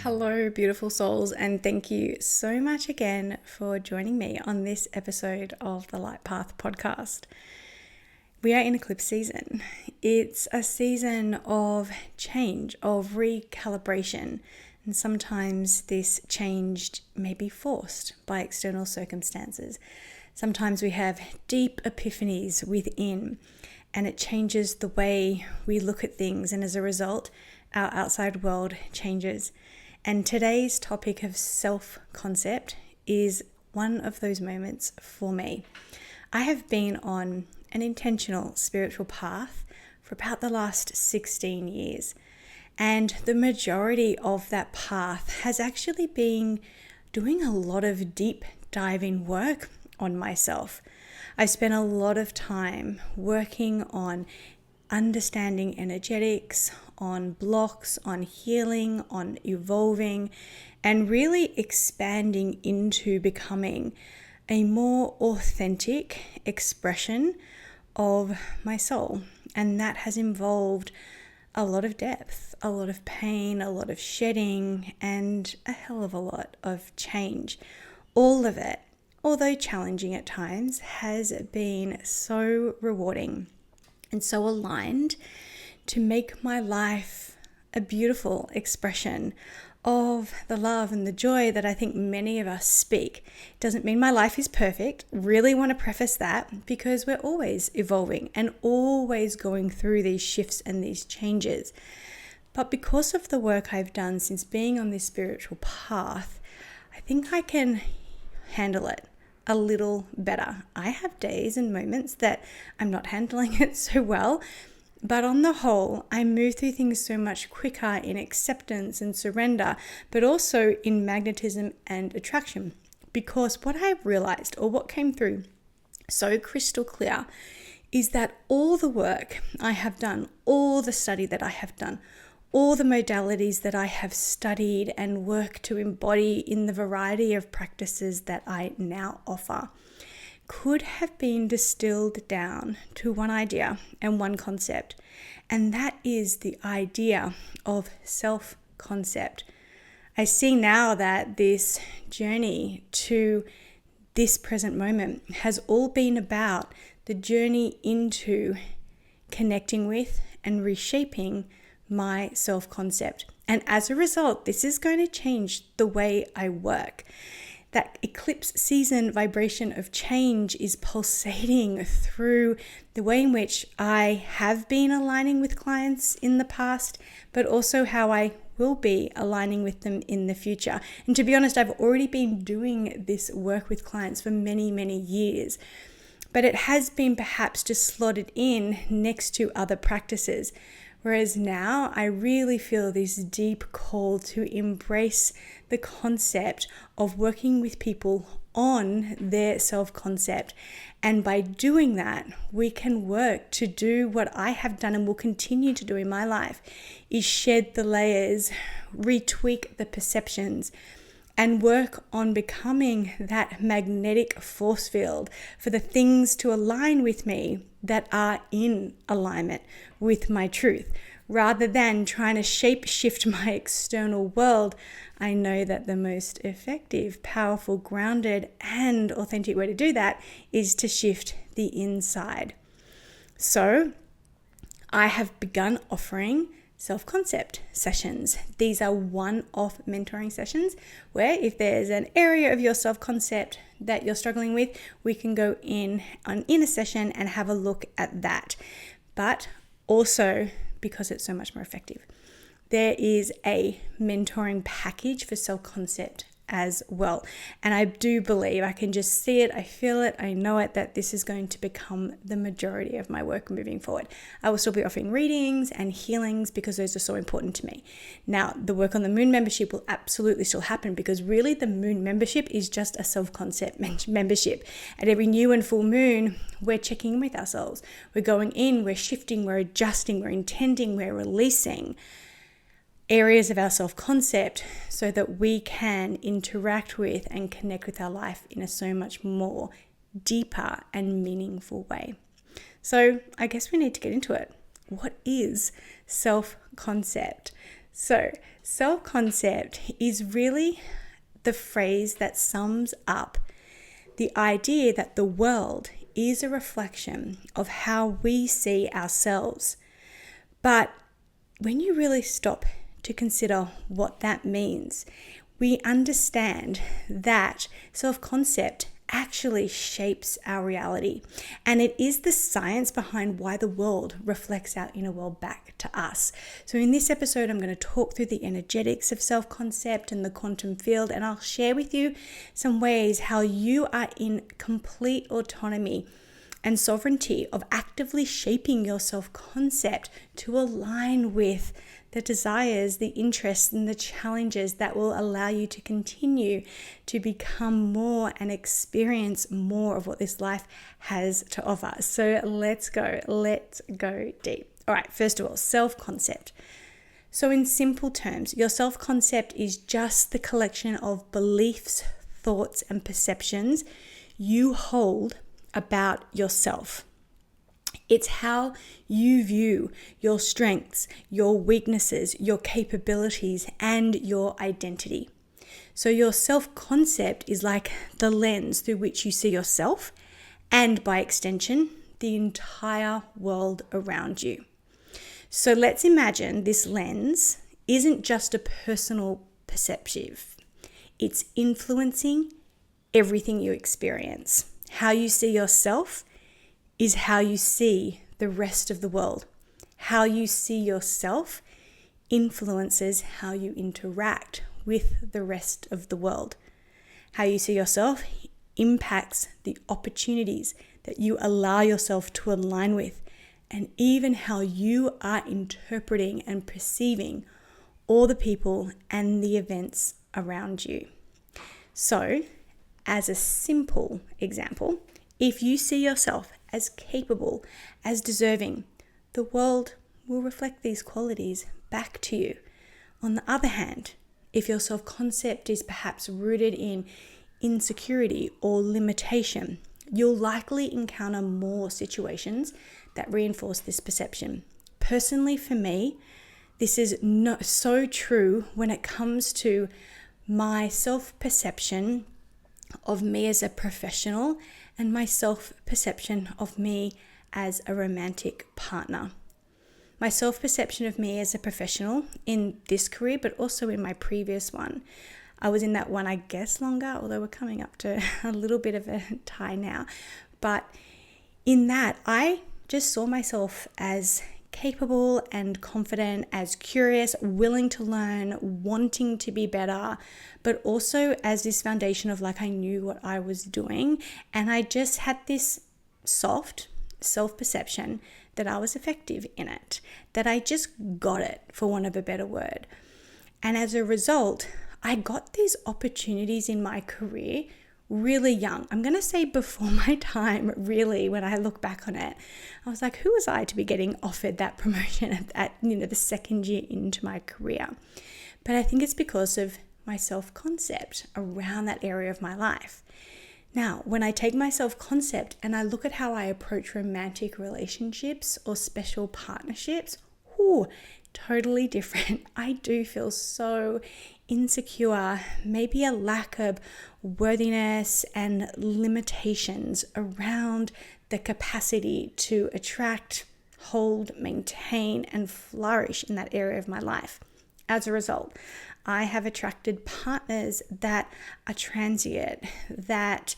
Hello, beautiful souls, and thank you so much again for joining me on this episode of the Light Path podcast. We are in eclipse season. It's a season of change, of recalibration, and sometimes this change may be forced by external circumstances. Sometimes we have deep epiphanies within, and it changes the way we look at things, and as a result, our outside world changes. And today's topic of self-concept is one of those moments for me. I have been on an intentional spiritual path for about the last 16 years. And the majority of that path has actually been doing a lot of deep diving work on myself. I spent a lot of time working on understanding energetics, on blocks, on healing, on evolving, and really expanding into becoming a more authentic expression of my soul. And that has involved a lot of depth, a lot of pain, a lot of shedding, and a hell of a lot of change. All of it, although challenging at times, has been so rewarding and so aligned to make my life a beautiful expression of the love and the joy that I think many of us speak. It doesn't mean my life is perfect. Really want to preface that, because we're always evolving and always going through these shifts and these changes. But because of the work I've done since being on this spiritual path, I think I can handle it a little better. I have days and moments that I'm not handling it so well, but on the whole, I move through things so much quicker in acceptance and surrender, but also in magnetism and attraction. Because what I've realized, or what came through so crystal clear, is that all the work I have done, all the study that I have done, all the modalities that I have studied and worked to embody in the variety of practices that I now offer could have been distilled down to one idea and one concept, and that is the idea of self-concept. I see now that this journey to this present moment has all been about the journey into connecting with and reshaping my self-concept. And as a result, this is going to change the way I work. That eclipse season vibration of change is pulsating through the way in which I have been aligning with clients in the past, but also how I will be aligning with them in the future. And to be honest, I've already been doing this work with clients for many, many years, but it has been perhaps just slotted in next to other practices. Whereas now I really feel this deep call to embrace the concept of working with people on their self-concept. And by doing that, we can work to do what I have done and will continue to do in my life, is shed the layers, retweak the perceptions, and work on becoming that magnetic force field for the things to align with me that are in alignment with my truth. Rather than trying to shape shift my external world, I know that the most effective, powerful, grounded, and authentic way to do that is to shift the inside. So I have begun offering self-concept sessions. These are one-off mentoring sessions where if there's an area of your self-concept that you're struggling with, we can go in a session and have a look at that. But also, because it's so much more effective, there is a mentoring package for self-concept as well. And I do believe, I can just see it, I feel it, I know it, that this is going to become the majority of my work moving forward. I will still be offering readings and healings because those are so important to me. Now, the work on the moon membership will absolutely still happen, because really the moon membership is just a self-concept membership. At every new and full moon, we're checking in with ourselves. We're going in, we're shifting, we're adjusting, we're intending, we're releasing areas of our self-concept so that we can interact with and connect with our life in a so much more deeper and meaningful way. So I guess we need to get into it. What is self-concept? So, self-concept is really the phrase that sums up the idea that the world is a reflection of how we see ourselves. But when you really stop to consider what that means, we understand that self-concept actually shapes our reality. And it is the science behind why the world reflects our inner world back to us. So in this episode, I'm going to talk through the energetics of self-concept and the quantum field, and I'll share with you some ways how you are in complete autonomy and sovereignty of actively shaping your self-concept to align with the desires, the interests, and the challenges that will allow you to continue to become more and experience more of what this life has to offer. So let's go deep. All right, first of all, self-concept. So in simple terms, your self-concept is just the collection of beliefs, thoughts, and perceptions you hold about yourself. It's how you view your strengths, your weaknesses, your capabilities, and your identity. So your self-concept is like the lens through which you see yourself and, by extension, the entire world around you. So let's imagine this lens isn't just a personal perspective. It's influencing everything you experience. How you see yourself is how you see the rest of the world. How you see yourself influences how you interact with the rest of the world. How you see yourself impacts the opportunities that you allow yourself to align with, and even how you are interpreting and perceiving all the people and the events around you. So, as a simple example, if you see yourself as capable, as deserving, the world will reflect these qualities back to you. On the other hand, if your self-concept is perhaps rooted in insecurity or limitation, you'll likely encounter more situations that reinforce this perception. Personally, for me, this is so true when it comes to my self-perception of me as a professional and my self-perception of me as a romantic partner. My self-perception of me as a professional in this career, but also in my previous one. I was in that one, I guess, longer, although we're coming up to a little bit of a tie now. But in that, I just saw myself as capable and confident, as curious, willing to learn, wanting to be better, but also as this foundation of like I knew what I was doing, and I just had this soft self-perception that I was effective in it, that I just got it, for want of a better word. And as a result, I got these opportunities in my career really young. I'm going to say before my time, really, when I look back on it. I was like, who was I to be getting offered that promotion at the second year into my career? But I think it's because of my self-concept around that area of my life. Now, when I take my self-concept and I look at how I approach romantic relationships or special partnerships, totally different. I do feel so insecure, maybe a lack of worthiness and limitations around the capacity to attract, hold, maintain, and flourish in that area of my life. As a result, I have attracted partners that are transient, that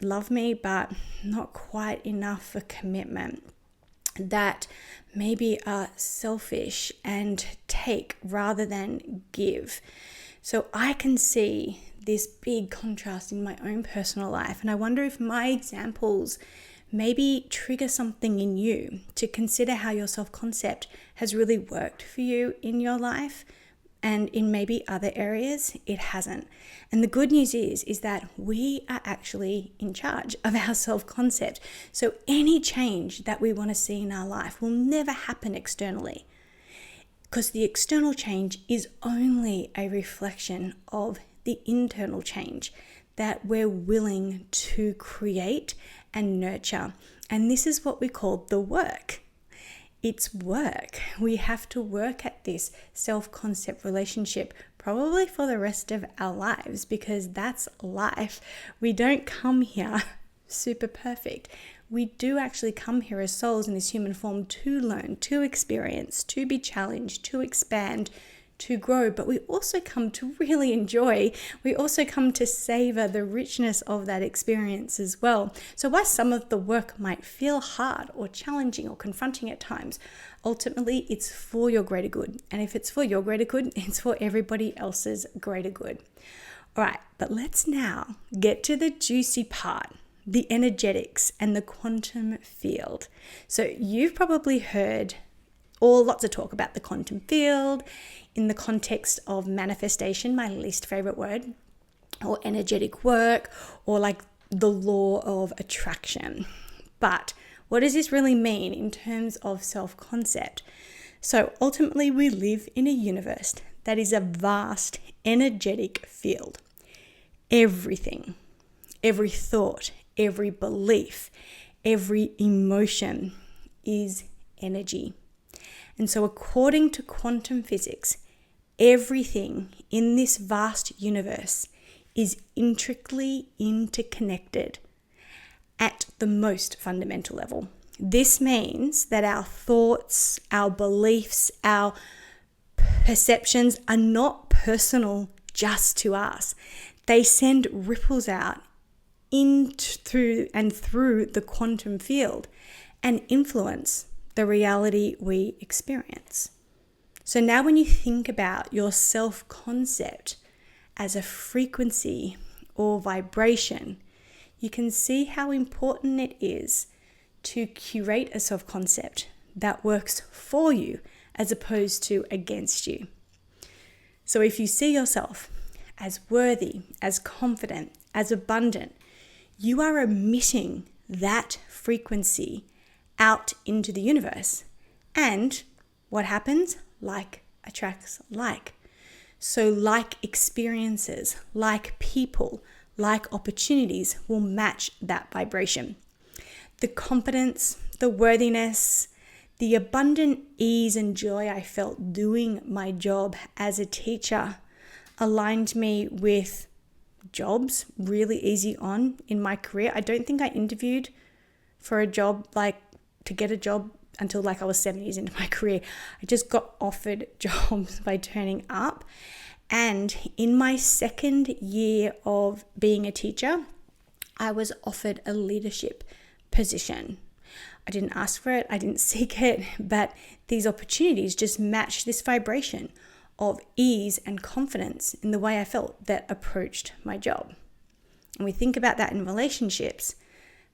love me but not quite enough for commitment, that maybe are selfish and take rather than give. So I can see this big contrast in my own personal life, and I wonder if my examples maybe trigger something in you to consider how your self-concept has really worked for you in your life, and in maybe other areas it hasn't. And the good news is that we are actually in charge of our self-concept. So any change that we want to see in our life will never happen externally, because the external change is only a reflection of the internal change that we're willing to create and nurture. And this is what we call the work. it's work. We have to work at this self-concept relationship probably for the rest of our lives, because that's life. We don't come here super perfect. We do actually come here as souls in this human form to learn, to experience, to be challenged, to expand, to grow, but we also come to really enjoy. We also come to savor the richness of that experience as well. So while some of the work might feel hard or challenging or confronting at times, ultimately it's for your greater good. And if it's for your greater good, it's for everybody else's greater good. All right, but let's now get to the juicy part, the energetics and the quantum field. So you've probably heard lots of talk about the quantum field in the context of manifestation, my least favorite word, or energetic work, or like the law of attraction. But what does this really mean in terms of self-concept? So ultimately, we live in a universe that is a vast energetic field. Everything, every thought, every belief, every emotion is energy. And so according to quantum physics, everything in this vast universe is intricately interconnected at the most fundamental level. This means that our thoughts, our beliefs, our perceptions are not personal just to us. They send ripples out through the quantum field and influence the reality we experience. So now when you think about your self-concept as a frequency or vibration, you can see how important it is to curate a self-concept that works for you as opposed to against you. So if you see yourself as worthy, as confident, as abundant, you are emitting that frequency out into the universe. And what happens? Like attracts like. So like experiences, like people, like opportunities will match that vibration. The confidence, the worthiness, the abundant ease and joy I felt doing my job as a teacher aligned me with jobs really easy on in my career. I don't think I interviewed for a job to get a job until I was 7 years into my career. I just got offered jobs by turning up. And in my second year of being a teacher, I was offered a leadership position. I didn't ask for it, I didn't seek it, but these opportunities just matched this vibration of ease and confidence in the way I felt that approached my job. And we think about that in relationships,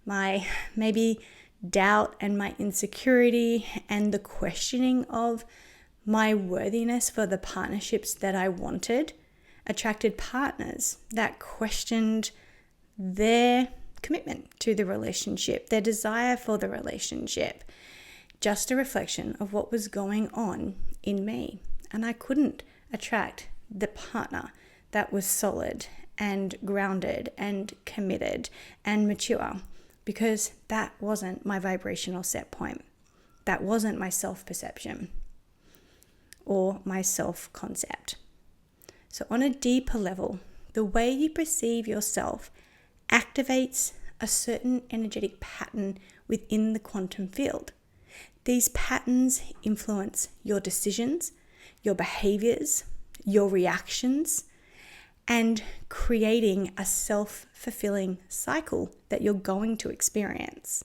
my maybe doubt and my insecurity and the questioning of my worthiness for the partnerships that I wanted attracted partners that questioned their commitment to the relationship, their desire for the relationship, just a reflection of what was going on in me. And I couldn't attract the partner that was solid and grounded and committed and mature, because that wasn't my vibrational set point. That wasn't my self-perception or my self-concept. So on a deeper level, the way you perceive yourself activates a certain energetic pattern within the quantum field. These patterns influence your decisions, your behaviors, your reactions, and creating a self-fulfilling cycle that you're going to experience.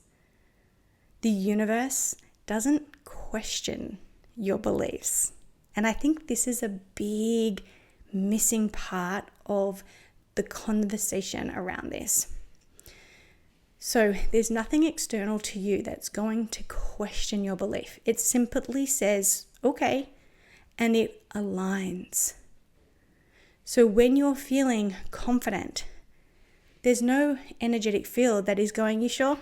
The universe doesn't question your beliefs. And I think this is a big missing part of the conversation around this. So there's nothing external to you that's going to question your belief. It simply says, okay, and it aligns. So when you're feeling confident, there's no energetic field that is going, you sure?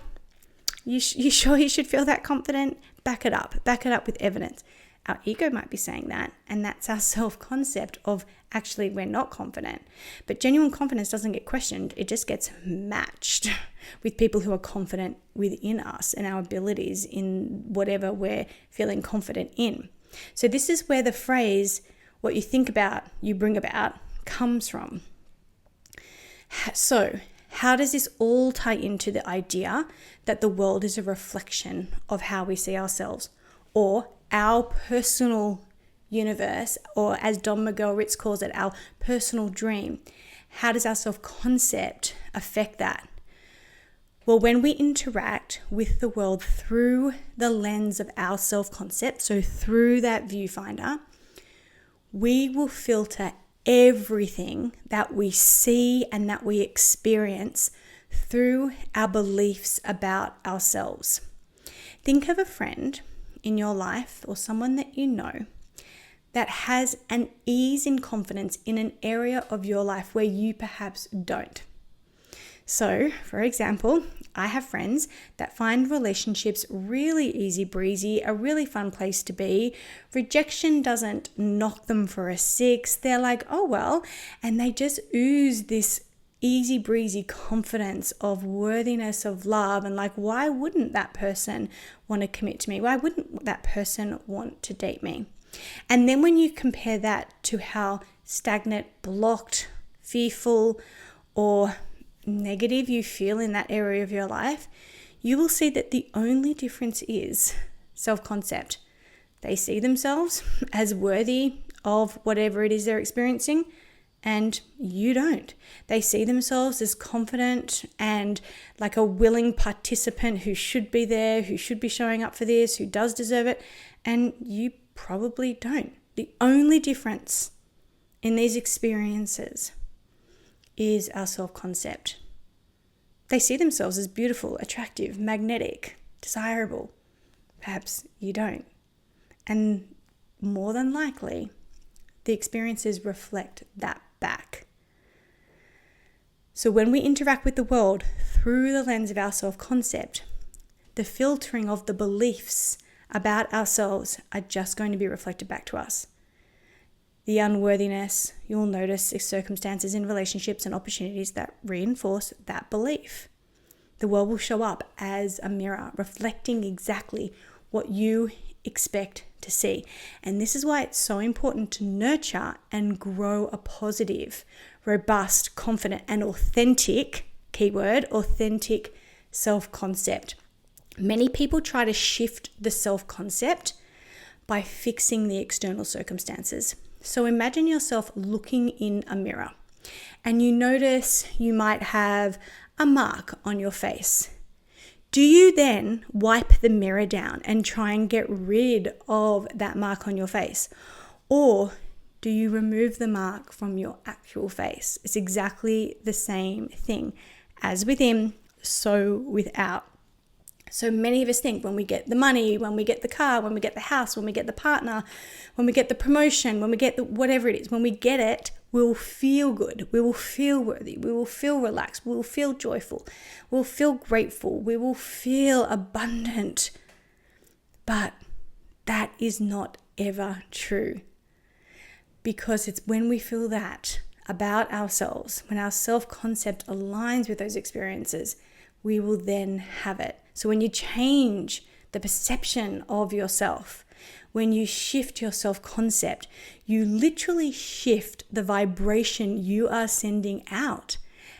You sure you should feel that confident? Back it up with evidence. Our ego might be saying that, and that's our self-concept of actually we're not confident. But genuine confidence doesn't get questioned. It just gets matched with people who are confident within us and our abilities in whatever we're feeling confident in. So this is where the phrase, what you think about, you bring about, comes from. So how does this all tie into the idea that the world is a reflection of how we see ourselves, or our personal universe, or as Don Miguel Ruiz calls it, our personal dream? How does our self-concept affect that? Well, when we interact with the world through the lens of our self-concept, so through that viewfinder, we will filter everything that we see and that we experience through our beliefs about ourselves. Think of a friend in your life or someone that you know that has an ease in confidence in an area of your life where you perhaps don't. So, for example, I have friends that find relationships really easy breezy, a really fun place to be. Rejection doesn't knock them for a 6. They're like, oh well, and they just ooze this easy breezy confidence of worthiness of love, and like, why wouldn't that person want to commit to me? Why wouldn't that person want to date me? And then when you compare that to how stagnant, blocked, fearful, or negative you feel in that area of your life, you will see that the only difference is self-concept. They see themselves as worthy of whatever it is they're experiencing, and you don't. They see themselves as confident and like a willing participant who should be there, who should be showing up for this, who does deserve it, and you probably don't. The only difference in these experiences is our self-concept. They see themselves as beautiful, attractive, magnetic, desirable. Perhaps you don't. And more than likely, the experiences reflect that back. So when we interact with the world through the lens of our self-concept, the filtering of the beliefs about ourselves are just going to be reflected back to us. The unworthiness, you'll notice circumstances in relationships and opportunities that reinforce that belief. The world will show up as a mirror, reflecting exactly what you expect to see. And this is why it's so important to nurture and grow a positive, robust, confident, and authentic, keyword, authentic self-concept. Many people try to shift the self-concept by fixing the external circumstances. So imagine yourself looking in a mirror and you notice you might have a mark on your face. Do you then wipe the mirror down and try and get rid of that mark on your face? Or do you remove the mark from your actual face? It's exactly the same thing. As within, so without. So many of us think when we get the money, when we get the car, when we get the house, when we get the partner, when we get the promotion, when we get the whatever it is, when we get it, we'll feel good, we will feel worthy, we will feel relaxed, we will feel joyful, we'll feel grateful, we will feel abundant. But that is not ever true, because it's when we feel that about ourselves, when our self-concept aligns with those experiences, we will then have it. So when you change the perception of yourself, when you shift your self-concept, you literally shift the vibration you are sending out,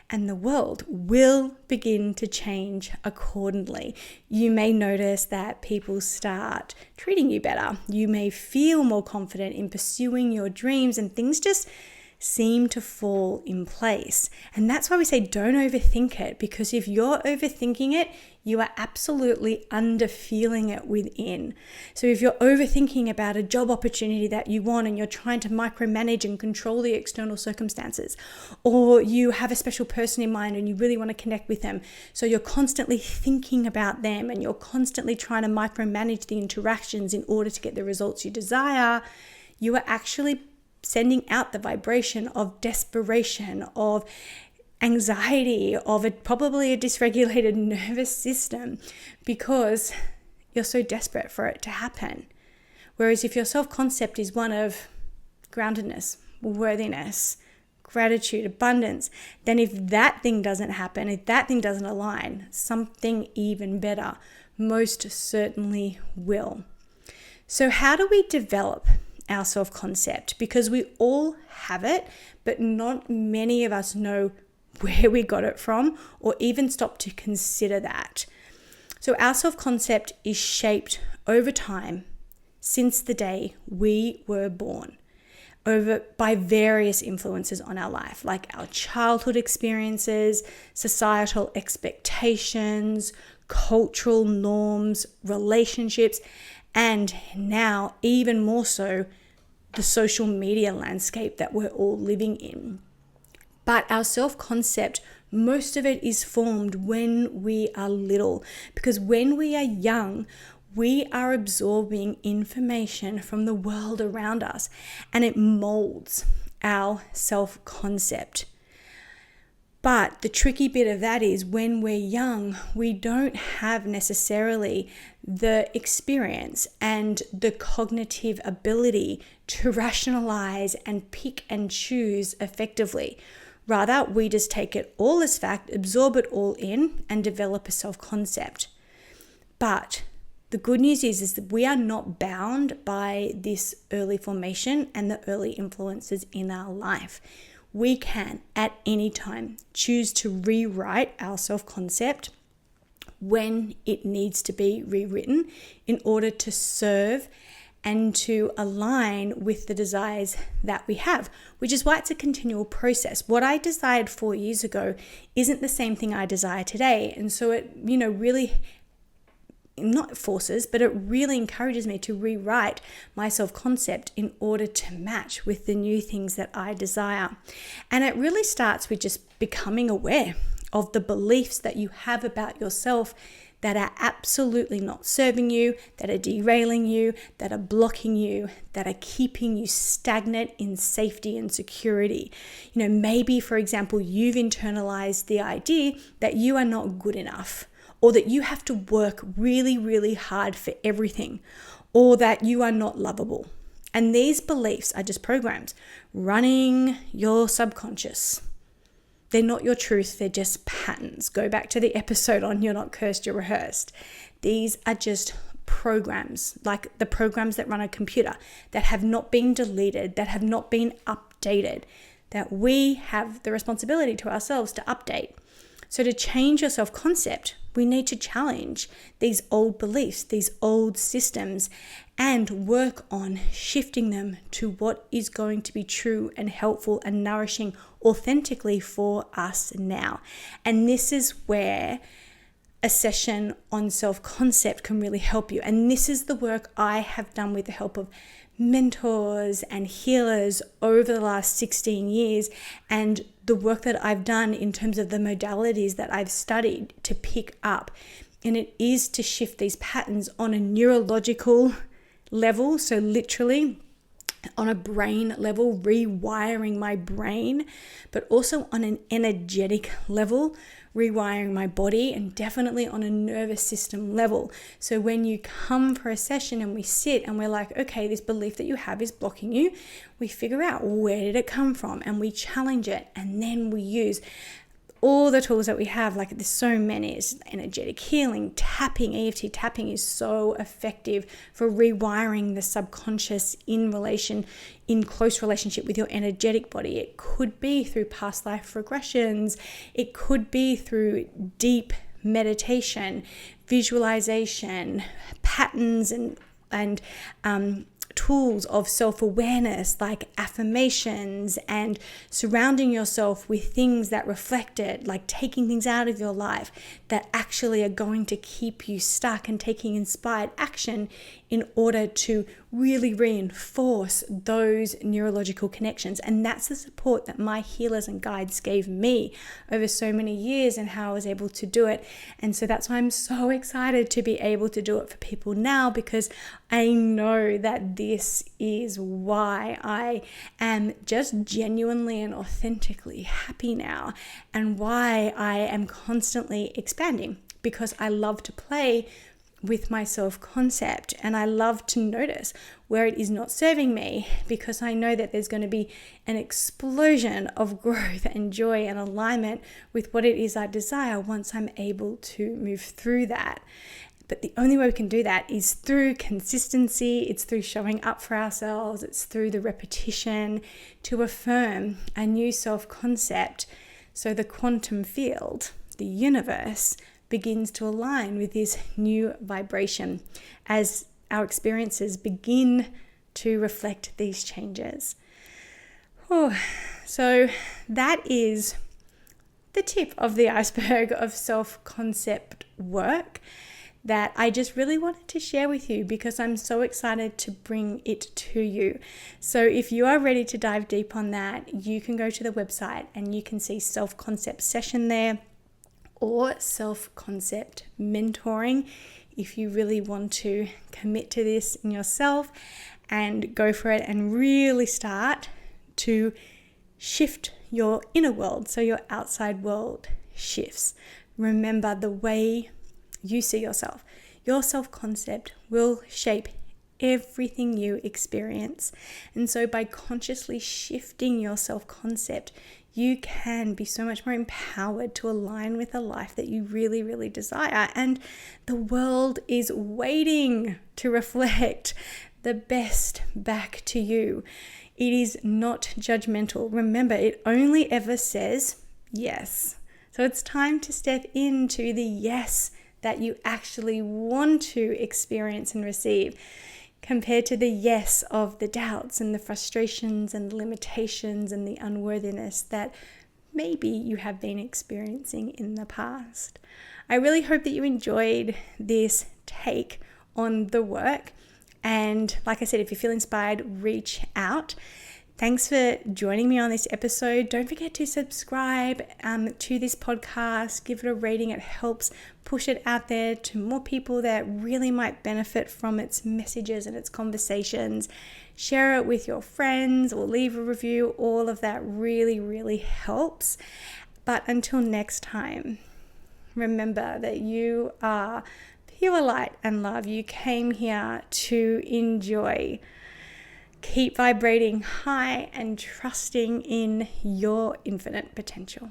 and the world will begin to change accordingly. You may notice that people start treating you better. You may feel more confident in pursuing your dreams, and things just seem to fall in place. And that's why we say don't overthink it, because if you're overthinking it, you are absolutely under feeling it within. So if you're overthinking about a job opportunity that you want and you're trying to micromanage and control the external circumstances, or you have a special person in mind and you really want to connect with them, so you're constantly thinking about them and you're constantly trying to micromanage the interactions in order to get the results you desire, you are actually sending out the vibration of desperation, of anxiety, of probably a dysregulated nervous system, because you're so desperate for it to happen. Whereas if your self-concept is one of groundedness, worthiness, gratitude, abundance, then if that thing doesn't happen, if that thing doesn't align, something even better most certainly will. So how do we develop our self-concept? Because we all have it, but not many of us know where we got it from or even stop to consider that. So our self-concept is shaped over time since the day we were born, by various influences on our life, like our childhood experiences, societal expectations, cultural norms, relationships, and now even more so, the social media landscape that we're all living in. But our self-concept, most of it is formed when we are little, because when we are young, we are absorbing information from the world around us, and it molds our self-concept. But the tricky bit of that is when we're young, we don't have necessarily the experience and the cognitive ability to rationalize and pick and choose effectively. Rather, we just take it all as fact, absorb it all in, and develop a self-concept. But the good news is that we are not bound by this early formation and the early influences in our life. We can, at any time, choose to rewrite our self-concept when it needs to be rewritten in order to serve and to align with the desires that we have, which is why it's a continual process. What I desired 4 years ago isn't the same thing I desire today. And so it, really not forces, but it really encourages me to rewrite my self-concept in order to match with the new things that I desire. And it really starts with just becoming aware of the beliefs that you have about yourself that are absolutely not serving you, that are derailing you, that are blocking you, that are keeping you stagnant in safety and security. Maybe, for example, you've internalized the idea that you are not good enough, or that you have to work really, really hard for everything, or that you are not lovable. And these beliefs are just programs running your subconscious. They're not your truth, they're just patterns. Go back to the episode on You're Not Cursed, You're Rehearsed. These are just programs, like the programs that run a computer, that have not been deleted, that have not been updated, that we have the responsibility to ourselves to update. So to change your self-concept, we need to challenge these old beliefs, these old systems, and work on shifting them to what is going to be true and helpful and nourishing authentically for us now. And this is where a session on self-concept can really help you. And this is the work I have done with the help of mentors and healers over the last 16 years, and the work that I've done in terms of the modalities that I've studied to pick up. And it is to shift these patterns on a neurological level, so literally on a brain level, rewiring my brain, but also on an energetic level, rewiring my body, and definitely on a nervous system level. So when you come for a session and we sit and we're like, okay, this belief that you have is blocking you, we figure out, where did it come from, and we challenge it, and then we use all the tools that we have. Like, there's so many. It's energetic healing, tapping. EFT tapping is so effective for rewiring the subconscious in close relationship with your energetic body. It could be through past life regressions. It could be through deep meditation, visualization, patterns, and tools of self-awareness like affirmations, and surrounding yourself with things that reflect it, like taking things out of your life that actually are going to keep you stuck, and taking inspired action in order to really reinforce those neurological connections. And that's the support that my healers and guides gave me over so many years, and how I was able to do it. And so that's why I'm so excited to be able to do it for people now, because I know that this is why I am just genuinely and authentically happy now, and why I am constantly expanding, because I love to play with my self-concept, and I love to notice where it is not serving me, because I know that there's going to be an explosion of growth and joy and alignment with what it is I desire once I'm able to move through that. But the only way we can do that is through consistency. It's through showing up for ourselves. It's through the repetition to affirm a new self-concept, so the quantum field, the universe, begins to align with this new vibration as our experiences begin to reflect these changes. So that is the tip of the iceberg of self-concept work that I just really wanted to share with you, because I'm so excited to bring it to you. So if you are ready to dive deep on that, you can go to the website and you can see self-concept session there, or self-concept mentoring if you really want to commit to this in yourself and go for it and really start to shift your inner world so your outside world shifts. Remember, the way you see yourself, your self-concept will shape everything you experience. And so by consciously shifting your self-concept, you can be so much more empowered to align with a life that you really, really desire. And the world is waiting to reflect the best back to you. It is not judgmental. Remember, it only ever says yes. So it's time to step into the yes that you actually want to experience and receive, compared to the yes of the doubts and the frustrations and the limitations and the unworthiness that maybe you have been experiencing in the past. I really hope that you enjoyed this take on the work. And like I said, if you feel inspired, reach out. Thanks for joining me on this episode. Don't forget to subscribe to this podcast. Give it a rating. It helps push it out there to more people that really might benefit from its messages and its conversations. Share it with your friends or leave a review. All of that really, really helps. But until next time, remember that you are pure light and love. You came here to enjoy. Keep vibrating high and trusting in your infinite potential.